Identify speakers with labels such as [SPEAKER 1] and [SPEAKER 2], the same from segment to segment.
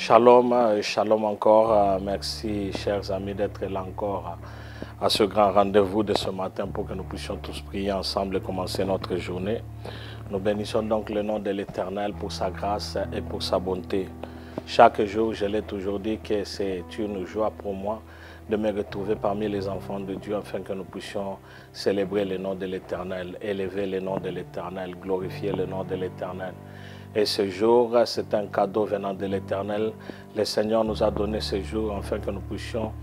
[SPEAKER 1] Shalom, shalom encore. Merci, chers amis, d'être là encore à ce grand rendez-vous de ce matin pour que nous puissions tous prier ensemble et commencer notre journée. Nous bénissons donc le nom de l'Éternel pour sa grâce et pour sa bonté. Chaque jour, je l'ai toujours dit que c'est une joie pour moi de me retrouver parmi les enfants de Dieu afin que nous puissions célébrer le nom de l'Éternel, élever le nom de l'Éternel, glorifier le nom de l'Éternel. Et ce jour, c'est un cadeau venant de l'Éternel. Le Seigneur nous a donné ce jour afin que nous puissions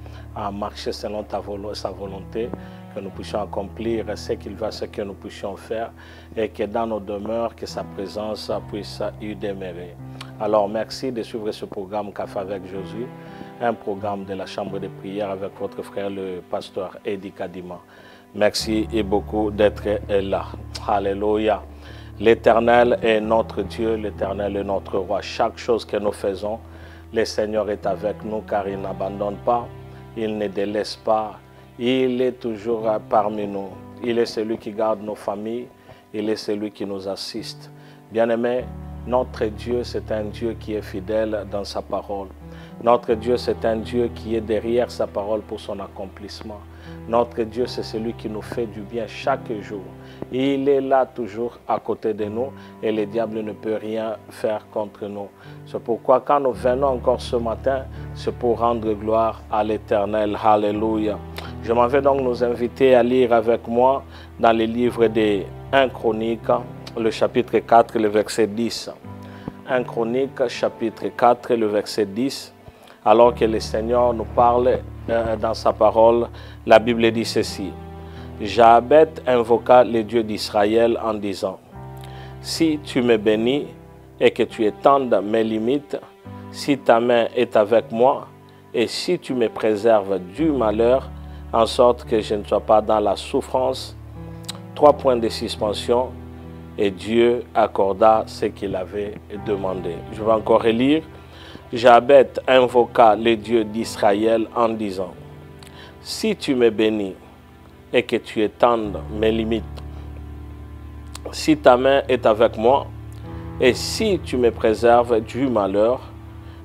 [SPEAKER 1] marcher selon sa volonté, que nous puissions accomplir ce qu'il veut, ce que nous puissions faire, et que dans nos demeures, que sa présence puisse y demeurer. Alors, merci de suivre ce programme Café avec Jésus, un programme de la Chambre de prière avec votre frère, le pasteur Eddie Kadima. Merci et beaucoup d'être là. Alléluia. L'Éternel est notre Dieu, l'Éternel est notre roi. Chaque chose que nous faisons, le Seigneur est avec nous car il n'abandonne pas, il ne délaisse pas, il est toujours parmi nous. Il est celui qui garde nos familles, il est celui qui nous assiste. Bien-aimés, notre Dieu, c'est un Dieu qui est fidèle dans sa parole. Notre Dieu, c'est un Dieu qui est derrière sa parole pour son accomplissement. Notre Dieu, c'est celui qui nous fait du bien chaque jour. Il est là toujours à côté de nous et le diable ne peut rien faire contre nous. C'est pourquoi quand nous venons encore ce matin, c'est pour rendre gloire à l'Éternel. Alléluia. Je m'en vais donc nous inviter à lire avec moi dans le livre des 1 Chroniques, le chapitre 4, le verset 10. 1 Chroniques, chapitre 4, le verset 10. Alors que le Seigneur nous parle dans sa parole, la Bible dit ceci. Jabet invoqua le Dieu d'Israël en disant, « Si tu me bénis et que tu étendes mes limites, si ta main est avec moi, et si tu me préserves du malheur, en sorte que je ne sois pas dans la souffrance. » 3 points de suspension, et Dieu accorda ce qu'il avait demandé. Je vais encore relire. Jabet invoqua le Dieu d'Israël en disant, « Si tu me bénis et que tu étendes mes limites, si ta main est avec moi, et si tu me préserves du malheur,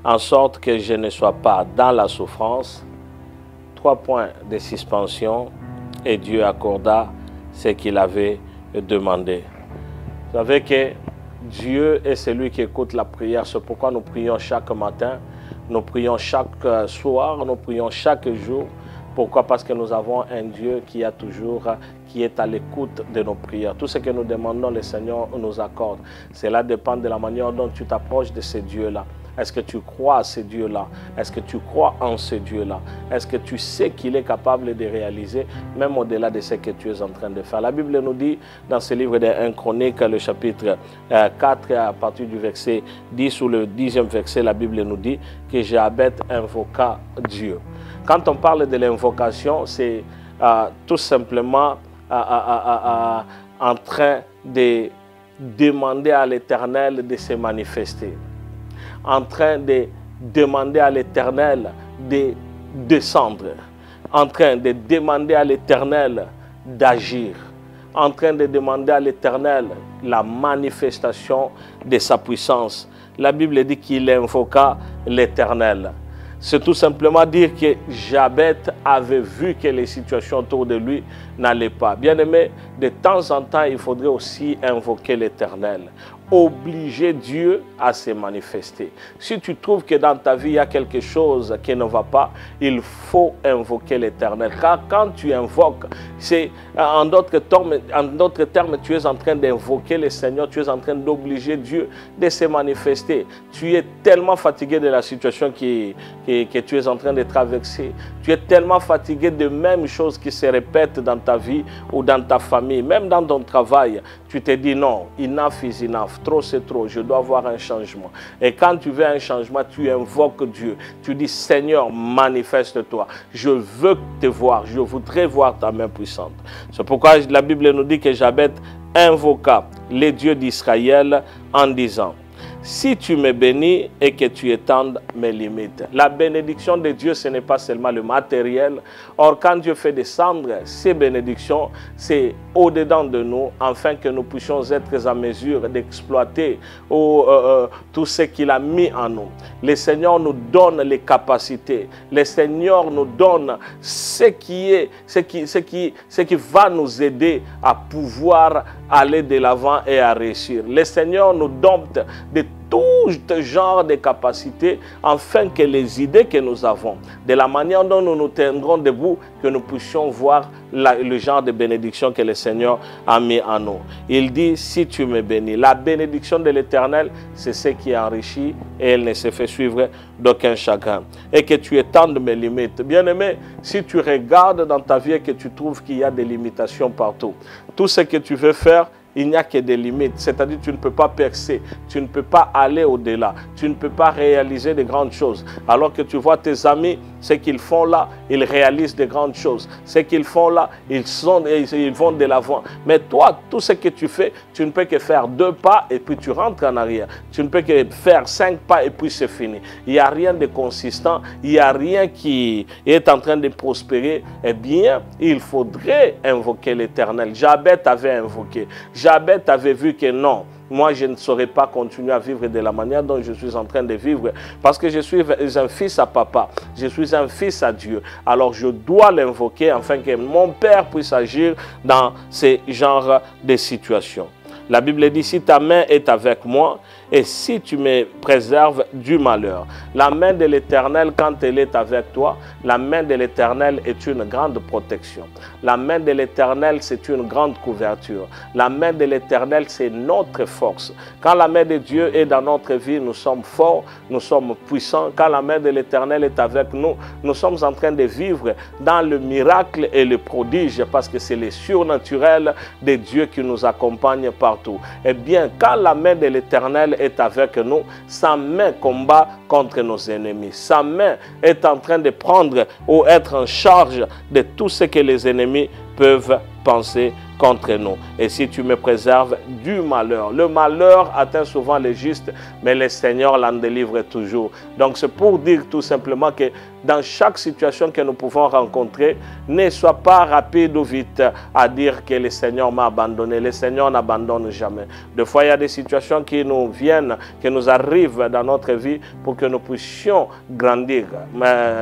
[SPEAKER 1] en sorte que je ne sois pas dans la souffrance. » 3 points de suspension, et Dieu accorda ce qu'il avait demandé. Vous savez que Dieu est celui qui écoute la prière. C'est pourquoi nous prions chaque matin, nous prions chaque soir, nous prions chaque jour. Pourquoi? Parce que nous avons un Dieu qui est à l'écoute de nos prières. Tout ce que nous demandons, le Seigneur nous accorde. Cela dépend de la manière dont tu t'approches de ce Dieu-là. Est-ce que tu crois à ce Dieu-là? Est-ce que tu crois en ce Dieu-là? Est-ce que tu sais qu'il est capable de réaliser, même au-delà de ce que tu es en train de faire? La Bible nous dit, dans ce livre de 1 Chronique, le chapitre 4, à partir du verset 10 ou le 10e verset, la Bible nous dit que Jabet invoqua Dieu. Quand on parle de l'invocation, c'est tout simplement en train de demander à l'Éternel de se manifester, en train de demander à l'Éternel de descendre, en train de demander à l'Éternel d'agir, en train de demander à l'Éternel la manifestation de sa puissance. La Bible dit qu'il invoqua l'Éternel. C'est tout simplement dire que Jabet avait vu que les situations autour de lui n'allaient pas. Bien aimé, de temps en temps, il faudrait aussi invoquer l'Éternel. Obliger Dieu à se manifester. Si tu trouves que dans ta vie, il y a quelque chose qui ne va pas, il faut invoquer l'Éternel. Car quand tu invoques, c'est en d'autres termes, tu es en train d'invoquer le Seigneur, tu es en train d'obliger Dieu de se manifester. Tu es tellement fatigué de la situation que tu es en train de traverser. Tu es tellement fatigué de mêmes choses qui se répètent dans ta vie ou dans ta famille, même dans ton travail. Tu te dis non, enough is enough, trop c'est trop, je dois avoir un changement. Et quand tu veux un changement, tu invoques Dieu. Tu dis Seigneur, manifeste-toi. Je veux te voir, je voudrais voir ta main puissante. C'est pourquoi la Bible nous dit que Jabet invoqua les dieux d'Israël en disant, si tu me bénis et que tu étendes mes limites. La bénédiction de Dieu, ce n'est pas seulement le matériel. Or, quand Dieu fait descendre ces bénédictions, c'est au-dedans de nous, afin que nous puissions être en mesure d'exploiter tout ce qu'il a mis en nous. Le Seigneur nous donne les capacités. Le Seigneur nous donne ce qui va nous aider à pouvoir aller de l'avant et à réussir. Le Seigneur nous donne de tout genre de capacités afin que les idées que nous avons, de la manière dont nous nous tiendrons debout, que nous puissions voir le genre de bénédiction que le Seigneur a mis en nous. Il dit, si tu me bénis, la bénédiction de l'Éternel, c'est ce qui enrichit et elle ne se fait suivre d'aucun chagrin. Et que tu étendes mes limites. Bien-aimé, si tu regardes dans ta vie et que tu trouves qu'il y a des limitations partout, tout ce que tu veux faire, il n'y a que des limites, c'est-à-dire tu ne peux pas percer, tu ne peux pas aller au-delà, tu ne peux pas réaliser de grandes choses. Alors que tu vois tes amis, ce qu'ils font là, ils réalisent de grandes choses. Ce qu'ils font là, ils vont de l'avant. Mais toi, tout ce que tu fais, tu ne peux que faire 2 pas et puis tu rentres en arrière. Tu ne peux que faire 5 pas et puis c'est fini. Il n'y a rien de consistant, il n'y a rien qui est en train de prospérer. Eh bien, il faudrait invoquer l'Éternel. Jabez avait invoqué. Jabez avait vu que non, moi je ne saurais pas continuer à vivre de la manière dont je suis en train de vivre parce que je suis un fils à papa, je suis un fils à Dieu. Alors je dois l'invoquer afin que mon Père puisse agir dans ce genre de situations. La Bible dit, si ta main est avec moi et si tu me préserves du malheur. La main de l'Éternel, quand elle est avec toi, la main de l'Éternel est une grande protection. La main de l'Éternel, c'est une grande couverture. La main de l'Éternel, c'est notre force. Quand la main de Dieu est dans notre vie, nous sommes forts, nous sommes puissants. Quand la main de l'Éternel est avec nous, nous sommes en train de vivre dans le miracle et le prodige parce que c'est le surnaturel de Dieu qui nous accompagne partout. Eh bien, quand la main de l'Éternel est avec nous, sa main combat contre nos ennemis. Sa main est en train de prendre ou être en charge de tout ce que les ennemis peuvent penser contre nous. Et si tu me préserves du malheur, le malheur atteint souvent les justes, mais le Seigneur l'en délivre toujours. Donc c'est pour dire tout simplement que dans chaque situation que nous pouvons rencontrer, ne sois pas rapide ou vite à dire que le Seigneur m'a abandonné. Le Seigneur n'abandonne jamais. Des fois, il y a des situations qui nous viennent, qui nous arrivent dans notre vie pour que nous puissions grandir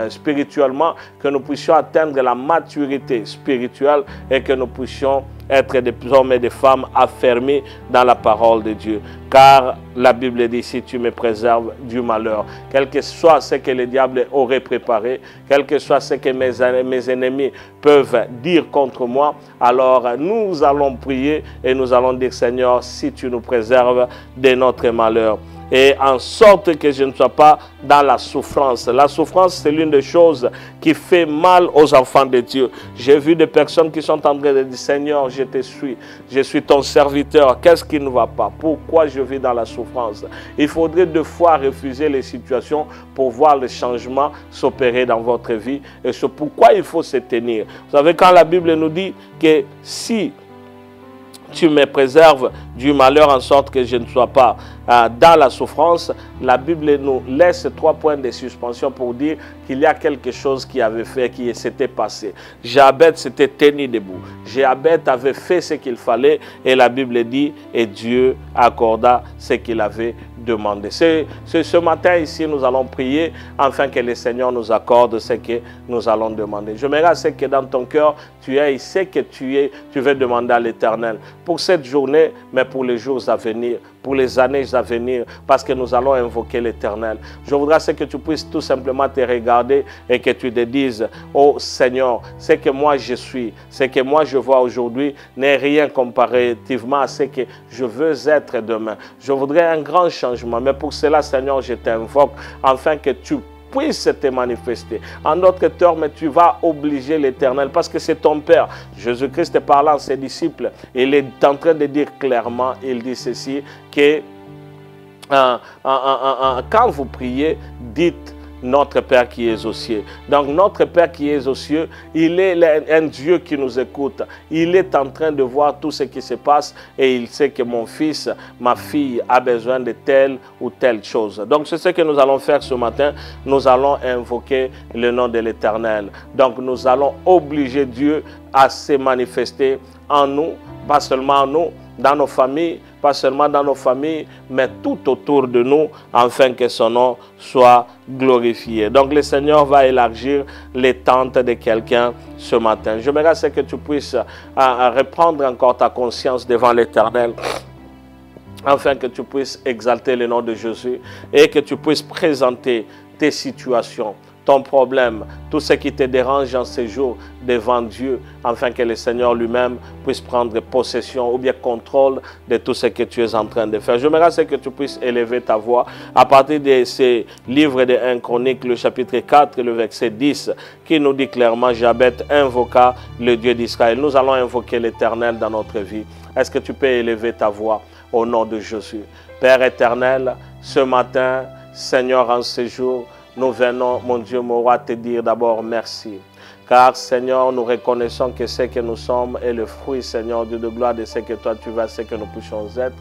[SPEAKER 1] spirituellement, que nous puissions atteindre la maturité spirituelle et que nous puissions être des hommes et des femmes affermis dans la parole de Dieu. Car la Bible dit, si tu me préserves du malheur, quel que soit ce que le diable aurait préparé, quel que soit ce que mes ennemis peuvent dire contre moi, alors nous allons prier et nous allons dire, Seigneur, si tu nous préserves de notre malheur, et en sorte que je ne sois pas dans la souffrance. La souffrance, c'est l'une des choses qui fait mal aux enfants de Dieu. J'ai vu des personnes qui sont en train de dire, Seigneur, je suis ton serviteur. Qu'est-ce qui ne va pas? Pourquoi je vis dans la souffrance? Il faudrait 2 fois refuser les situations pour voir le changement s'opérer dans votre vie. Et c'est pourquoi il faut se tenir. Vous savez, quand la Bible nous dit que si tu me préserves du malheur en sorte que je ne sois pas dans la souffrance, la Bible nous laisse 3 points de suspension pour dire qu'il y a quelque chose qui avait fait, qui s'était passé. Jabez s'était tenu debout. Jabez avait fait ce qu'il fallait et la Bible dit, et Dieu accorda ce qu'il avait demandé. Ce matin ici, nous allons prier afin que le Seigneur nous accorde ce que nous allons demander. Je me ce que dans ton cœur, tu es et ce que tu veux demander à l'Éternel pour cette journée, mais pour les jours à venir, pour les années à venir, parce que nous allons invoquer l'Éternel. Je voudrais que tu puisses tout simplement te regarder et que tu te dises, oh Seigneur, ce que moi je suis, ce que moi je vois aujourd'hui n'est rien comparativement à ce que je veux être demain. Je voudrais un grand changement, mais pour cela, Seigneur, je t'invoque afin que tu puisse te manifester. En d'autres termes, tu vas obliger l'Éternel parce que c'est ton Père. Jésus-Christ parlant à ses disciples, il est en train de dire clairement, il dit ceci, que quand vous priez, dites notre Père qui est aux cieux. Donc notre Père qui est aux cieux, il est un Dieu qui nous écoute. Il est en train de voir tout ce qui se passe et il sait que mon fils, ma fille a besoin de telle ou telle chose. Donc c'est ce que nous allons faire ce matin. Nous allons invoquer le nom de l'Éternel. Donc nous allons obliger Dieu à se manifester en nous, pas seulement en nous, dans nos familles, pas seulement dans nos familles, mais tout autour de nous, afin que son nom soit glorifié. Donc le Seigneur va élargir les tentes de quelqu'un ce matin. J'aimerais que tu puisses reprendre encore ta conscience devant l'Éternel, afin que tu puisses exalter le nom de Jésus et que tu puisses présenter tes situations, ton problème, tout ce qui te dérange en ces jours devant Dieu, afin que le Seigneur lui-même puisse prendre possession ou bien contrôle de tout ce que tu es en train de faire. J'aimerais que tu puisses élever ta voix à partir de ces livres de 1 Chronique, le chapitre 4, le verset 10, qui nous dit clairement: Jabez invoqua le Dieu d'Israël. Nous allons invoquer l'Éternel dans notre vie. Est-ce que tu peux élever ta voix au nom de Jésus? Père éternel, ce matin, Seigneur, en ce jour, nous venons, mon Dieu, mon roi, te dire d'abord merci. Car, Seigneur, nous reconnaissons que ce que nous sommes est le fruit, Seigneur, Dieu de gloire, de ce que toi tu vas, ce que nous puissions être.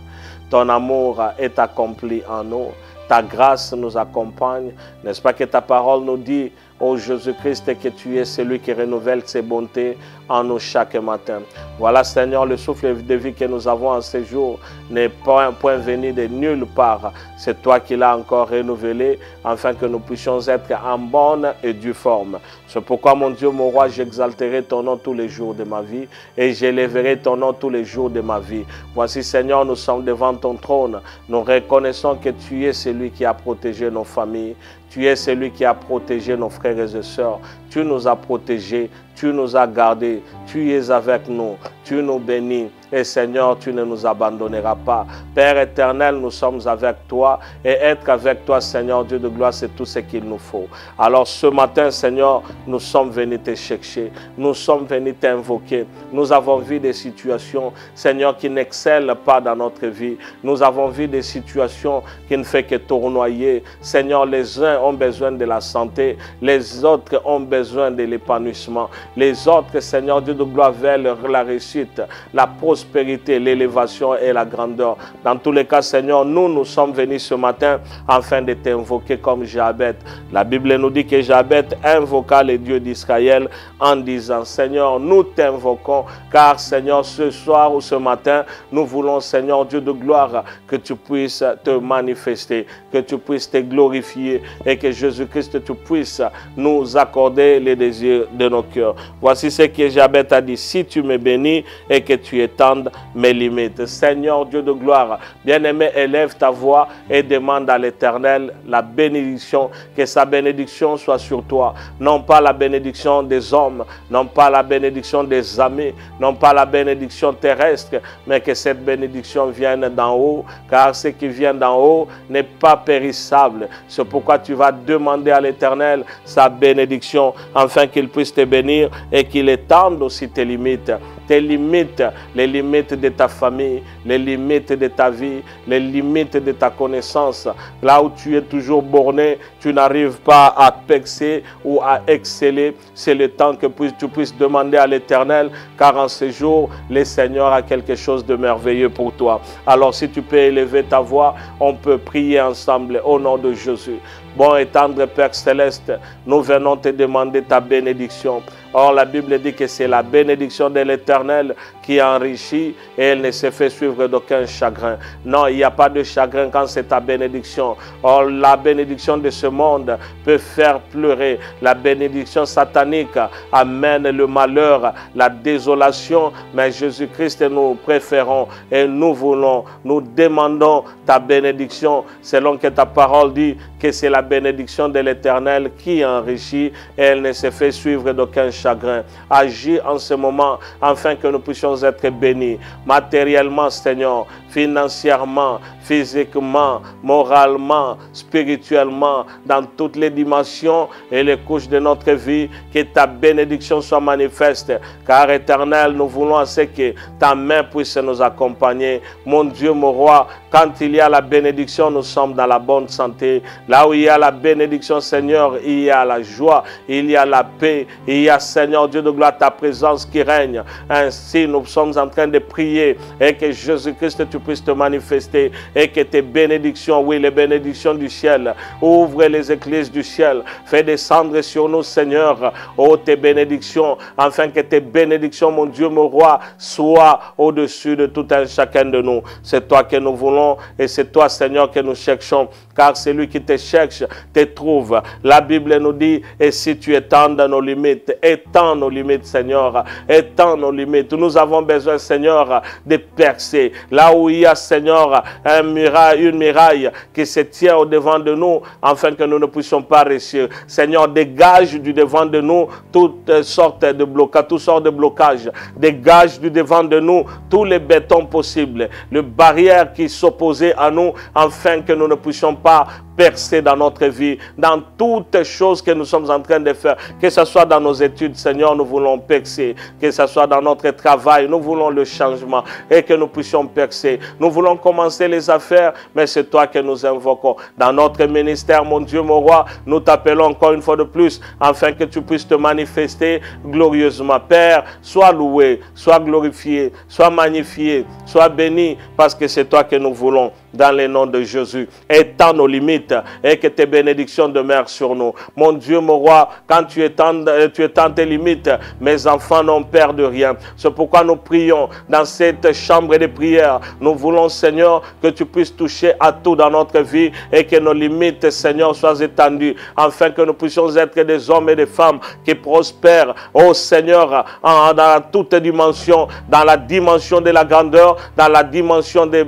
[SPEAKER 1] Ton amour est accompli en nous. Ta grâce nous accompagne. N'est-ce pas que ta parole nous dit, ô Jésus-Christ, que tu es celui qui renouvelle ses bontés en nous chaque matin. Voilà, Seigneur, le souffle de vie que nous avons en ce jour n'est pas un point venu de nulle part. C'est toi qui l'as encore renouvelé, afin que nous puissions être en bonne et due forme. C'est pourquoi, mon Dieu, mon roi, j'exalterai ton nom tous les jours de ma vie et j'élèverai ton nom tous les jours de ma vie. Voici, Seigneur, nous sommes devant ton trône. Nous reconnaissons que tu es celui qui a protégé nos familles. Tu es celui qui a protégé nos frères et sœurs. Tu nous as protégés, tu nous as gardés, tu es avec nous, tu nous bénis. Et Seigneur, tu ne nous abandonneras pas. Père éternel, nous sommes avec toi. Et être avec toi, Seigneur, Dieu de gloire, c'est tout ce qu'il nous faut. Alors ce matin, Seigneur, nous sommes venus te chercher. Nous sommes venus t'invoquer. Nous avons vu des situations, Seigneur, qui n'excellent pas dans notre vie. Nous avons vu des situations qui ne font que tournoyer. Seigneur, les uns ont besoin de la santé. Les autres ont besoin de l'épanouissement. Les autres, Seigneur, Dieu de gloire, veulent la réussite, la prospérité, l'élévation et la grandeur. Dans tous les cas, Seigneur, nous sommes venus ce matin afin de t'invoquer comme Jabez. La Bible nous dit que Jabez invoqua le Dieu d'Israël en disant: Seigneur, nous t'invoquons, car Seigneur, ce soir ou ce matin, nous voulons, Seigneur, Dieu de gloire, que tu puisses te manifester, que tu puisses te glorifier et que Jésus-Christ, tu puisses nous accorder les désirs de nos cœurs. Voici ce que Jabez a dit: si tu me bénis et que tu étendes mes limites. Seigneur Dieu de gloire, bien-aimé, élève ta voix et demande à l'Éternel la bénédiction, que sa bénédiction soit sur toi. Non pas la bénédiction des hommes, non pas la bénédiction des amis, non pas la bénédiction terrestre, mais que cette bénédiction vienne d'en haut, car ce qui vient d'en haut n'est pas périssable. C'est pourquoi tu vas demander à l'Éternel sa bénédiction, afin qu'il puisse te bénir et qu'il étende aussi tes limites, les limites de ta famille, les limites de ta vie, les limites de ta connaissance. Là où tu es toujours borné, tu n'arrives pas à percer ou à exceller. C'est le temps que tu puisses demander à l'Éternel, car en ce jour, le Seigneur a quelque chose de merveilleux pour toi. Alors si tu peux élever ta voix, on peut prier ensemble au nom de Jésus. Bon et tendre Père Céleste, nous venons te demander ta bénédiction. Or, la Bible dit que c'est la bénédiction de l'Éternel qui enrichit et elle ne se fait suivre d'aucun chagrin. Non, il n'y a pas de chagrin quand c'est ta bénédiction. Or, la bénédiction de ce monde peut faire pleurer. La bénédiction satanique amène le malheur, la désolation. Mais Jésus-Christ, nous préférons et nous voulons, nous demandons ta bénédiction, selon que ta parole dit que c'est la bénédiction de l'Éternel qui enrichit et elle ne se fait suivre d'aucun chagrin. Agis en ce moment afin que nous puissions être bénis matériellement, Seigneur, financièrement, physiquement, moralement, spirituellement, dans toutes les dimensions et les couches de notre vie, que ta bénédiction soit manifeste. Car Éternel, nous voulons à ce que ta main puisse nous accompagner. Mon Dieu, mon roi, quand il y a la bénédiction, nous sommes dans la bonne santé. Là où il y a la bénédiction, Seigneur, il y a la joie, il y a la paix, il y a, Seigneur Dieu de gloire, ta présence qui règne. Ainsi, nous sommes en train de prier et que Jésus-Christ, tu puisses te manifester et que tes bénédictions, oui, les bénédictions du ciel, ouvre les églises du ciel, fais descendre sur nous, Seigneur, oh, tes bénédictions, afin que tes bénédictions, mon Dieu, mon roi, soient au-dessus de tout un chacun de nous. C'est toi que nous voulons et c'est toi, Seigneur, que nous cherchons, car celui qui te cherche te trouve. La Bible nous dit, et si tu étends nos limites, étends nos limites, Seigneur, étends nos limites. Nous avons besoin, Seigneur, de percer. Là où il y a, Seigneur, une muraille qui se tient au devant de nous, afin que nous ne puissions pas réussir. Seigneur, dégage du devant de nous toutes sortes de blocages, toutes sortes de blocages. Dégage du devant de nous tous les bétons possibles, les barrières qui s'opposaient à nous, afin que nous ne puissions pas percer dans notre vie, dans toutes choses que nous sommes en train de faire, que ce soit dans nos études, Seigneur, nous voulons percer, que ce soit dans notre travail, nous voulons le changement et que nous puissions percer. Nous voulons commencer les affaires, mais c'est toi que nous invoquons. Dans notre ministère, mon Dieu, mon roi, nous t'appelons encore une fois de plus, afin que tu puisses te manifester glorieusement. Père, sois loué, sois glorifié, sois magnifié, sois béni, parce que c'est toi que nous voulons. Dans le nom de Jésus, étends nos limites et que tes bénédictions demeurent sur nous. Mon Dieu, mon roi, quand tu étends tes limites, mes enfants n'ont peur de rien. C'est pourquoi nous prions dans cette chambre de prière. Nous voulons, Seigneur, que tu puisses toucher à tout dans notre vie et que nos limites, Seigneur, soient étendues, afin que nous puissions être des hommes et des femmes qui prospèrent, oh Seigneur, dans toute dimension, dans la dimension de la grandeur, dans la dimension des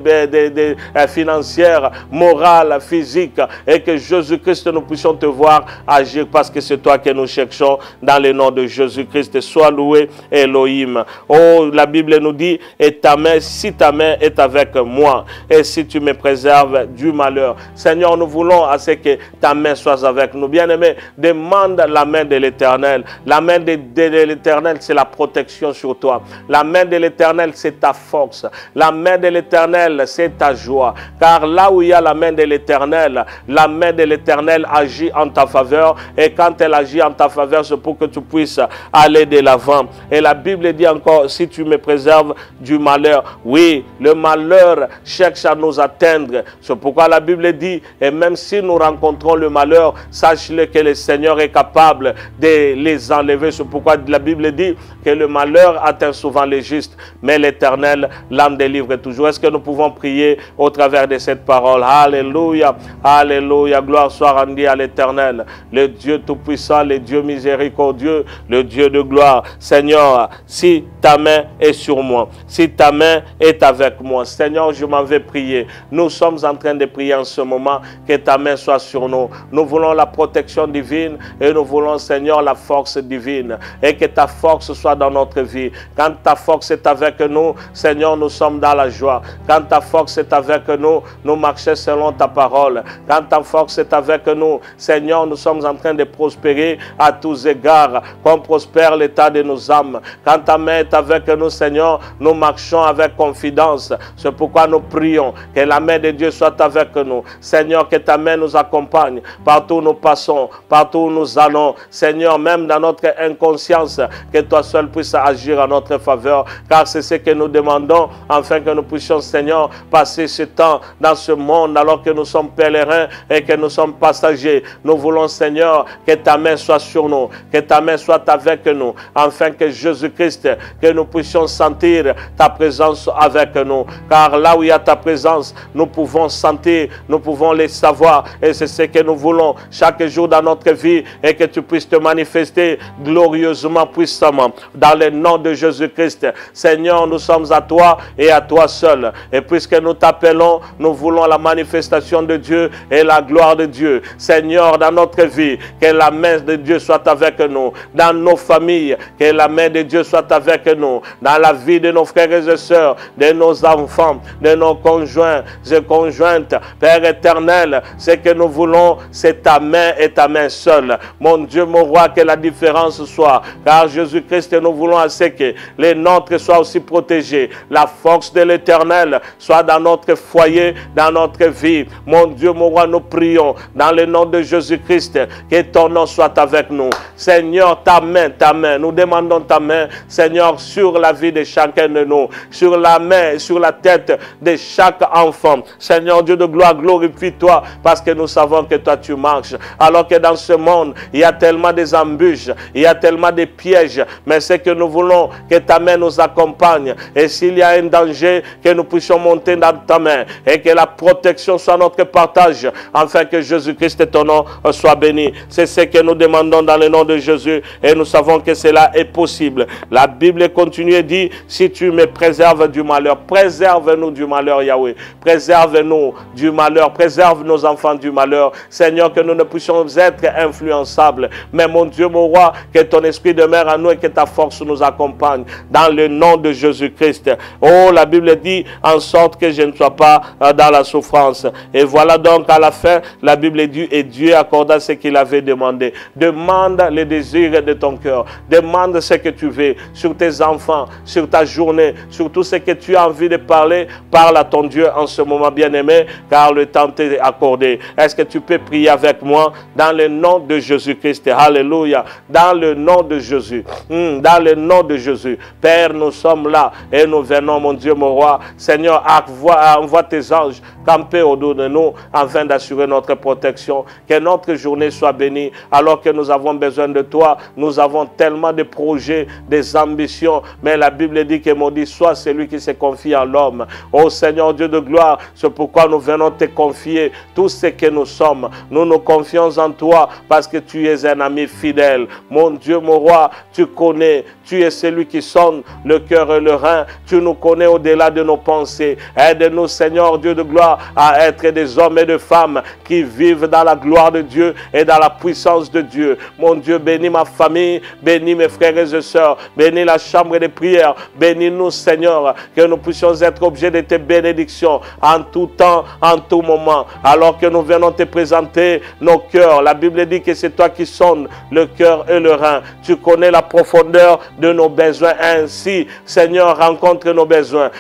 [SPEAKER 1] financière, morale, physique, et que Jésus-Christ, nous puissions te voir agir, parce que c'est toi que nous cherchons. Dans le nom de Jésus-Christ, sois loué Elohim. Oh, la Bible nous dit, et ta main, si ta main est avec moi, et si tu me préserves du malheur. Seigneur, nous voulons à ce que ta main soit avec nous. Bien-aimé, demande la main de l'Éternel. La main de l'Éternel, c'est la protection sur toi. La main de l'Éternel, c'est ta force. La main de l'Éternel, c'est ta joie. Car là où il y a la main de l'Éternel agit en ta faveur. Et quand elle agit en ta faveur, c'est pour que tu puisses aller de l'avant. Et la Bible dit encore, si tu me préserves du malheur. Oui, le malheur cherche à nous atteindre. C'est pourquoi la Bible dit, et même si nous rencontrons le malheur, sache-le que le Seigneur est capable de les enlever. C'est pourquoi la Bible dit que le malheur atteint souvent les justes, mais l'Éternel l'en délivre toujours. Est-ce que nous pouvons prier au travers de cette parole? Alléluia, alléluia, gloire soit rendue à l'Éternel, le Dieu tout-puissant, le Dieu miséricordieux, le Dieu de gloire. Seigneur, si ta main est sur moi, si ta main est avec moi, Seigneur, je m'en vais prier. Nous sommes en train de prier en ce moment, que ta main soit sur nous. Nous voulons la protection divine et nous voulons, Seigneur, la force divine, et que ta force soit dans notre vie. Quand ta force est avec nous, Seigneur, nous sommes dans la joie. Quand ta force est avec nous, nous marchons selon ta parole. Quand ta force est avec nous, Seigneur, nous sommes en train de prospérer à tous égards, comme prospère l'état de nos âmes. Quand ta main est avec nous, Seigneur, nous marchons avec confidence. C'est pourquoi nous prions que la main de Dieu soit avec nous. Seigneur, que ta main nous accompagne partout où nous passons, partout où nous allons. Seigneur, même dans notre inconscience, que toi seul puisses agir en notre faveur, car c'est ce que nous demandons, afin que nous puissions, Seigneur, passer ce temps dans ce monde alors que nous sommes pèlerins et que nous sommes passagers. Nous voulons, Seigneur, que ta main soit sur nous, que ta main soit avec nous, afin que Jésus-Christ, que nous puissions sentir ta présence avec nous. Car là où il y a ta présence, nous pouvons sentir, nous pouvons les savoir, et c'est ce que nous voulons chaque jour dans notre vie, et que tu puisses te manifester glorieusement, puissamment, dans le nom de Jésus-Christ. Seigneur, nous sommes à toi et à toi seul, et puisque nous t'appelons, nous voulons la manifestation de Dieu et la gloire de Dieu. Seigneur, dans notre vie, que la main de Dieu soit avec nous. Dans nos familles, que la main de Dieu soit avec nous. Dans la vie de nos frères et sœurs, de nos enfants, de nos conjoints et conjointes. Père éternel, ce que nous voulons, c'est ta main et ta main seule. Mon Dieu, mon roi, que la différence soit. Car Jésus-Christ, nous voulons assez que les nôtres soient aussi protégés. La force de l'Éternel soit dans notre foyer. foyer, dans notre vie. Mon Dieu, mon roi, nous prions dans le nom de Jésus-Christ, que ton nom soit avec nous. Seigneur, ta main, nous demandons ta main, Seigneur, sur la vie de chacun de nous, sur la main, sur la tête de chaque enfant. Seigneur Dieu de gloire, glorifie-toi, parce que nous savons que toi tu marches. Alors que dans ce monde, il y a tellement des embûches, il y a tellement de pièges, mais c'est que nous voulons que ta main nous accompagne. Et s'il y a un danger, que nous puissions monter dans ta main, et que la protection soit notre partage, afin que Jésus-Christ, ton nom, soit béni. C'est ce que nous demandons dans le nom de Jésus, et nous savons que cela est possible. La Bible continue et dit, si tu me préserves du malheur, préserve-nous du malheur, Yahweh. Préserve-nous du malheur, préserve nos enfants du malheur. Seigneur, que nous ne puissions être influençables. Mais mon Dieu, mon roi, que ton esprit demeure à nous et que ta force nous accompagne. Dans le nom de Jésus-Christ. Oh, la Bible dit, en sorte que je ne sois pas dans la souffrance. Et voilà donc à la fin, la Bible dit, et Dieu accorda ce qu'il avait demandé. Demande les désirs de ton cœur. Demande ce que tu veux sur tes enfants, sur ta journée, sur tout ce que tu as envie de parler. Parle à ton Dieu en ce moment, bien-aimé, car le temps t'est accordé. Est-ce que tu peux prier avec moi dans le nom de Jésus-Christ? Alléluia. Dans le nom de Jésus. Dans le nom de Jésus. Père, nous sommes là et nous venons, mon Dieu, mon roi. Seigneur, envoie tes anges camper autour de nous afin d'assurer notre protection. Que notre journée soit bénie alors que nous avons besoin de toi. Nous avons tellement de projets, des ambitions, mais la Bible dit que maudit soit celui qui se confie en l'homme. Oh Seigneur Dieu de gloire, c'est pourquoi nous venons te confier tout ce que nous sommes. Nous nous confions en toi parce que tu es un ami fidèle. Mon Dieu, mon roi, tu connais, tu es celui qui sonne le cœur et le rein. Tu nous connais au-delà de nos pensées. Aide-nous, Seigneur Dieu de gloire, à être des hommes et des femmes qui vivent dans la gloire de Dieu et dans la puissance de Dieu. Mon Dieu, bénis ma famille, bénis mes frères et sœurs, bénis la chambre de prière, bénis-nous, Seigneur, que nous puissions être objets de tes bénédictions en tout temps, en tout moment. Alors que nous venons te présenter nos cœurs, la Bible dit que c'est toi qui sonnes le cœur et le rein. Tu connais la profondeur de nos besoins. Ainsi, Seigneur, rencontre nos besoins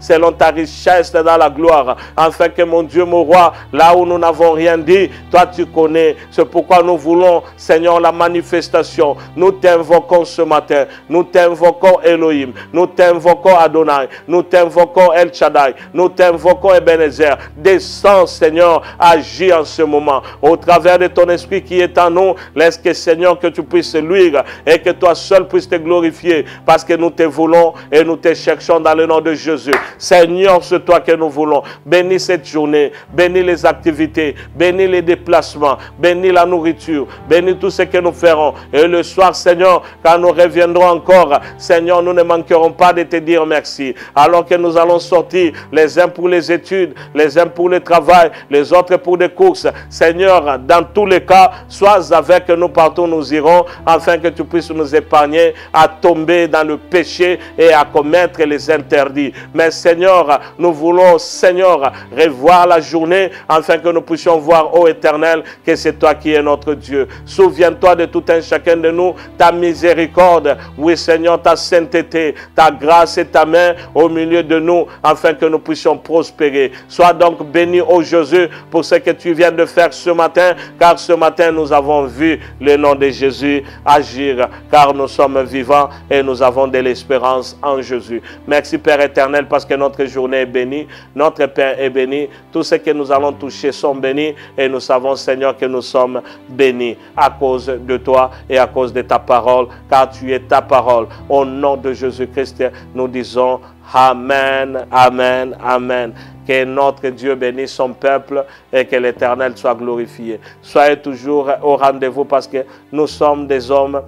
[SPEAKER 1] selon ta richesse dans la gloire, afin que, mon Dieu, mon roi, là où nous n'avons rien dit, toi tu connais. C'est pourquoi nous voulons, Seigneur, la manifestation. Nous t'invoquons ce matin, nous t'invoquons Elohim, nous t'invoquons Adonai, nous t'invoquons El Shaddai, nous t'invoquons Ebenezer. Descends, Seigneur, agis en ce moment au travers de ton esprit qui est en nous. Laisse que, Seigneur, que tu puisses luire et que toi seul puisses te glorifier, parce que nous te voulons et nous te cherchons dans le nom de Jésus. Seigneur, c'est toi que nous voulons. Bénis cette journée, bénis les activités, bénis les déplacements, bénis la nourriture, bénis tout ce que nous ferons. Et le soir, Seigneur, quand nous reviendrons encore, Seigneur, nous ne manquerons pas de te dire merci. Alors que nous allons sortir, les uns pour les études, les uns pour le travail, les autres pour des courses. Seigneur, dans tous les cas, sois avec nous partout où nous irons, afin que tu puisses nous épargner à tomber dans le péché et à commettre les interdits. Mais Seigneur, nous voulons, Seigneur, revoir la journée, afin que nous puissions voir, ô Éternel, que c'est toi qui es notre Dieu. Souviens-toi de tout un chacun de nous, ta miséricorde, oui Seigneur, ta sainteté, ta grâce et ta main au milieu de nous, afin que nous puissions prospérer. Sois donc béni, ô Jésus, pour ce que tu viens de faire ce matin, car ce matin nous avons vu le nom de Jésus agir, car nous sommes vivants et nous avons de l'espérance en Jésus. Merci Père éternel, parce que notre journée est bénie, notre Père est béni, tout ce que nous allons toucher sont bénis, et nous savons, Seigneur, que nous sommes bénis à cause de toi et à cause de ta parole, car tu es ta parole. Au nom de Jésus-Christ, nous disons Amen, Amen, Amen. Que notre Dieu bénisse son peuple et que l'Éternel soit glorifié. Soyez toujours au rendez-vous, parce que nous sommes des hommes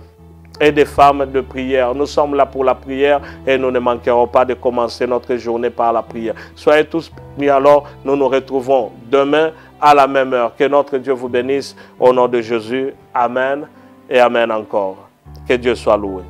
[SPEAKER 1] et des femmes de prière. Nous sommes là pour la prière et nous ne manquerons pas de commencer notre journée par la prière. Soyez tous mis, alors nous nous retrouvons demain à la même heure. Que notre Dieu vous bénisse au nom de Jésus. Amen et Amen encore. Que Dieu soit loué.